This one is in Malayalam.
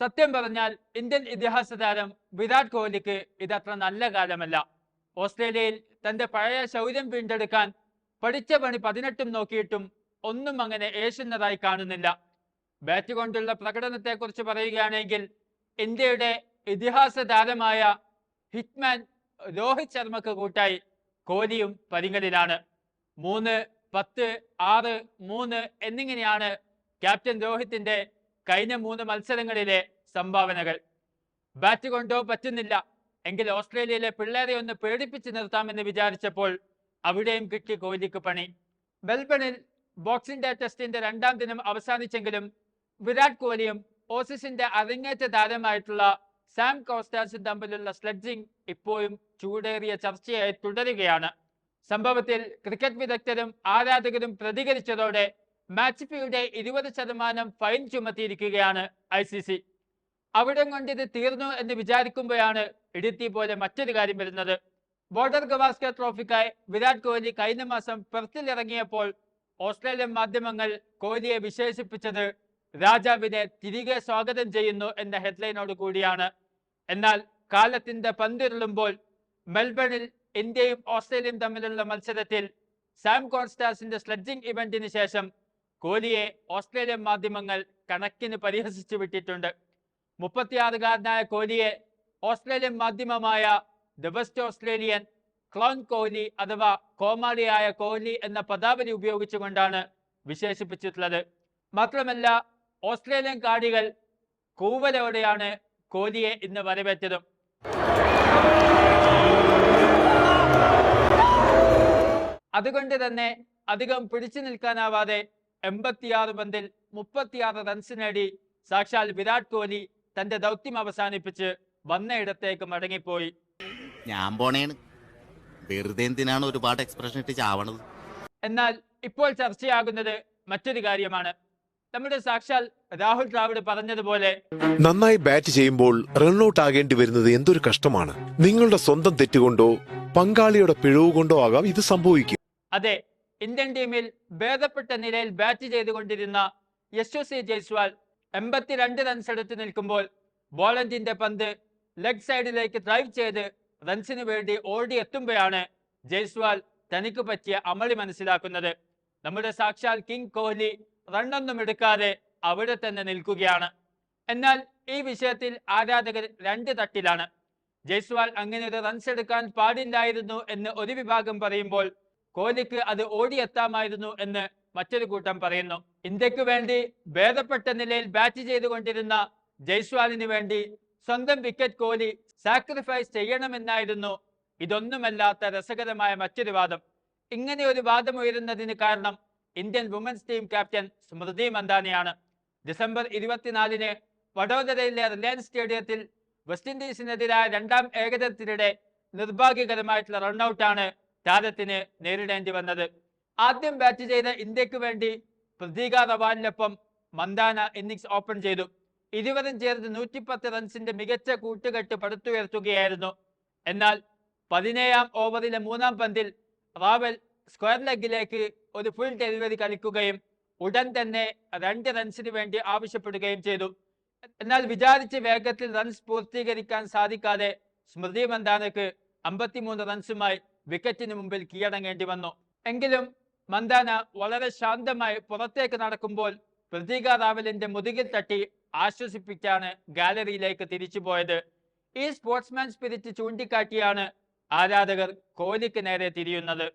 സത്യം പറഞ്ഞാൽ ഇന്ത്യൻ ഇതിഹാസ താരം വിരാട് കോഹ്ലിക്ക് ഇതത്ര നല്ല കാലമല്ല. ഓസ്ട്രേലിയയിൽ തന്റെ പഴയ ശൗര്യം വീണ്ടെടുക്കാൻ പഠിച്ച പണി 18 നോക്കിയിട്ടും ഒന്നും അങ്ങനെ ഏശുന്നതായി കാണുന്നില്ല. ബാറ്റ് കൊണ്ടുള്ള പ്രകടനത്തെക്കുറിച്ച് പറയുകയാണെങ്കിൽ ഇന്ത്യയുടെ ഇതിഹാസ താരമായ ഹിറ്റ്മാൻ രോഹിത് ശർമ്മക്ക് കൂട്ടായി കോഹ്ലിയും പരിങ്ങലിലാണ്. 3, 10, 6, 3 എന്നിങ്ങനെയാണ് ക്യാപ്റ്റൻ രോഹിത്തിന്റെ കഴിഞ്ഞ 3 മത്സരങ്ങളിലെ സംഭാവനകൾ. ബാറ്റ് കൊണ്ടോ പറ്റുന്നില്ല എങ്കിൽ ഓസ്ട്രേലിയയിലെ പിള്ളേരെ ഒന്ന് പേടിപ്പിച്ച് നിർത്താമെന്ന് വിചാരിച്ചപ്പോൾ അവിടെയും കിട്ടി കോഹ്ലിക്ക് പണി. മെൽബണിൽ ബോക്സിംഗ് ഡേ ടെസ്റ്റിന്റെ 2ാം ദിനം അവസാനിച്ചെങ്കിലും വിരാട് കോഹ്ലിയും ഓസീസിന്റെ അരങ്ങേറ്റ താരമായിട്ടുള്ള സാം കോസ്റ്റാസും തമ്മിലുള്ള സ്ലെഡ്ജിംഗ് ഇപ്പോഴും ചൂടേറിയ ചർച്ചയായി തുടരുകയാണ്. സംഭവത്തിൽ ക്രിക്കറ്റ് വിദഗ്ധരും ആരാധകരും പ്രതികരിച്ചതോടെ മാച്ച് ഫീയുടെ 20% ഫൈൻ ചുമത്തിയിരിക്കുകയാണ് ICC. അവിടം കൊണ്ട് ഇത് തീർന്നു എന്ന് വിചാരിക്കുമ്പോഴാണ് ഇടുത്തി പോലെ മറ്റൊരു കാര്യം വരുന്നത്. ബോർഡർ ഗവാസ്കർ ട്രോഫിക്കായി വിരാട് കോഹ്ലി കഴിഞ്ഞ മാസം പെർത്തിൽ ഇറങ്ങിയപ്പോൾ ഓസ്ട്രേലിയൻ മാധ്യമങ്ങൾ കോഹ്ലിയെ വിശേഷിപ്പിച്ചത് രാജാവിനെ തിരികെ സ്വാഗതം ചെയ്യുന്നു എന്ന ഹെഡ്ലൈനോട് കൂടിയാണ്. എന്നാൽ കാലത്തിന്റെ പന്തുരുളുമ്പോൾ മെൽബണിൽ ഇന്ത്യയും ഓസ്ട്രേലിയയും തമ്മിലുള്ള മത്സരത്തിൽ സാം കോൺസ്റ്റാസിന്റെ സ്ലെഡ്ജിംഗ് ഇവന്റിന് ശേഷം കോഹ്ലിയെ ഓസ്ട്രേലിയൻ മാധ്യമങ്ങൾ കണക്കിന് പരിഹസിച്ചു വിട്ടിട്ടുണ്ട്. 36-കാരനായ കോഹ്ലിയെ ഓസ്ട്രേലിയൻ മാധ്യമമായ the west Australian clown Kohli അഥവാ കോമാളിയായ കോഹ്ലി എന്ന പദാവലി ഉപയോഗിച്ചുകൊണ്ടാണ് വിശേഷിപ്പിച്ചിട്ടുള്ളത്. മാത്രമല്ല ഓസ്ട്രേലിയൻ കാണികൾ കൂവലോടെയാണ് കോഹ്ലിയെ ഇന്ന് വരവേറ്റതും. അതുകൊണ്ട് തന്നെ അധികം പിടിച്ചു നിൽക്കാനാവാതെ 86 പന്തിൽ 36 റൺസ് നേടി സാക്ഷാൽ വിരാട് കോഹ്ലി തന്റെ ദൗത്യം അവസാനിപ്പിച്ച് വന്നയിടത്തേക്ക് മടങ്ങിപ്പോയി. ഞാൻ പോണേണ്, വെറുതെ എന്തിനാണ് ഒരുപാട് എക്സ്പ്രഷൻ ഇട്ട് ചാവണത്. എന്നാൽ ഇപ്പോൾ ചർച്ചയാകുന്നത് മറ്റൊരു കാര്യമാണ്. നമ്മുടെ സാക്ഷാൽ രാഹുൽ ദ്രാവിഡ് പറഞ്ഞതുപോലെ നന്നായി ബാറ്റ് ചെയ്യുമ്പോൾ റൺഔട്ട് ആകേണ്ടി വരുന്നത് എന്തൊരു കഷ്ടമാണ്. നിങ്ങളുടെ സ്വന്തം തെറ്റുകൊണ്ടോ പങ്കാളിയുടെ പിഴവ് കൊണ്ടോ ആകാം ഇത് സംഭവിക്കും. അതെ, ഇന്ത്യൻ ടീമിൽ ഭേദപ്പെട്ട നിലയിൽ ബാറ്റ് ചെയ്തുകൊണ്ടിരുന്ന യശസ്വി ജയ്സ്വാൾ 82 റൺസ് എടുത്ത് നിൽക്കുമ്പോൾ ബോളണ്ടിന്റെ പന്ത് ലെഗ് സൈഡിലേക്ക് ഡ്രൈവ് ചെയ്ത് റൺസിന് വേണ്ടി ഓടി എത്തുമ്പോഴാണ് ജയ്സ്വാൾ തനിക്ക് പറ്റിയ അമളി മനസ്സിലാക്കുന്നത്. നമ്മുടെ സാക്ഷാൽ കിങ് കോഹ്ലി റണ്ണൊന്നും എടുക്കാതെ അവിടെ തന്നെ നിൽക്കുകയാണ്. എന്നാൽ ഈ വിഷയത്തിൽ ആരാധകർ 2 തട്ടിലാണ്. ജയ്സ്വാൾ അങ്ങനെ ഒരു റൺസ് എടുക്കാൻ പാടില്ലായിരുന്നു എന്ന് ഒരു വിഭാഗം പറയുമ്പോൾ കോഹ്ലിക്ക് അത് ഓടിയെത്താമായിരുന്നു എന്ന് മറ്റൊരു കൂട്ടം പറയുന്നു. ഇന്ത്യക്ക് വേണ്ടി ഭേദപ്പെട്ട നിലയിൽ ബാറ്റ് ചെയ്തുകൊണ്ടിരുന്ന ജയ്സ്വാളിന് വേണ്ടി സ്വന്തം വിക്കറ്റ് കോഹ്ലി സാക്രിഫൈസ് ചെയ്യണമെന്നായിരുന്നു ഇതൊന്നുമല്ലാത്ത രസകരമായ മറ്റൊരു വാദം. ഇങ്ങനെ ഒരു വാദം ഉയരുന്നതിന് കാരണം ഇന്ത്യൻ വുമൻസ് ടീം ക്യാപ്റ്റൻ സ്മൃതി മന്ദാനയാണ്. ഡിസംബർ 24-ന് വഡോദരയിലെ റിലയൻസ് സ്റ്റേഡിയത്തിൽ വെസ്റ്റ് ഇൻഡീസിനെതിരായ 2ാം ഏകദിനത്തിനിടെ നിർഭാഗ്യകരമായിട്ടുള്ള റൺഔട്ടാണ് താരത്തിന് നേരിടേണ്ടി വന്നത്. ആദ്യം ബാറ്റ് ചെയ്ത ഇന്ത്യക്ക് വേണ്ടി പ്രതീക റവാലിനൊപ്പം മന്ദാന ഇന്നിംഗ്സ് ഓപ്പൺ ചെയ്തു. ഇരുവരും ചേർന്ന് 110 റൺസിന്റെ മികച്ച കൂട്ടുകെട്ട് പടുത്തുയർത്തുകയായിരുന്നു. എന്നാൽ 17-ാം ഓവറിലെ 3-ാം പന്തിൽ റാവൽ സ്ക്വയർ ലെഗിലേക്ക് ഒരു ഫുൾ ഡെലിവറി കളിക്കുകയും ഉടൻ തന്നെ 2 റൺസിന് വേണ്ടി ആവശ്യപ്പെടുകയും ചെയ്തു. എന്നാൽ വിചാരിച്ച വേഗത്തിൽ റൺസ് പൂർത്തീകരിക്കാൻ സാധിക്കാതെ സ്മൃതി മന്ദാനക്ക് 53 റൺസുമായി വിക്കറ്റിന് മുമ്പിൽ കീഴടങ്ങേണ്ടി വന്നു. എങ്കിലും മന്ദാന വളരെ ശാന്തമായി പുറത്തേക്ക് നടക്കുമ്പോൾ പ്രതീക റാവലിന്റെ മുതുകിൽ തട്ടി ആശ്വസിപ്പിച്ചാണ് ഗാലറിയിലേക്ക് തിരിച്ചുപോയത്. ഈ സ്പോർട്സ്മാൻ സ്പിരിറ്റ് ചൂണ്ടിക്കാട്ടിയാണ് ആരാധകർ കോഹ്ലിക്ക് നേരെ തിരിയുന്നത്.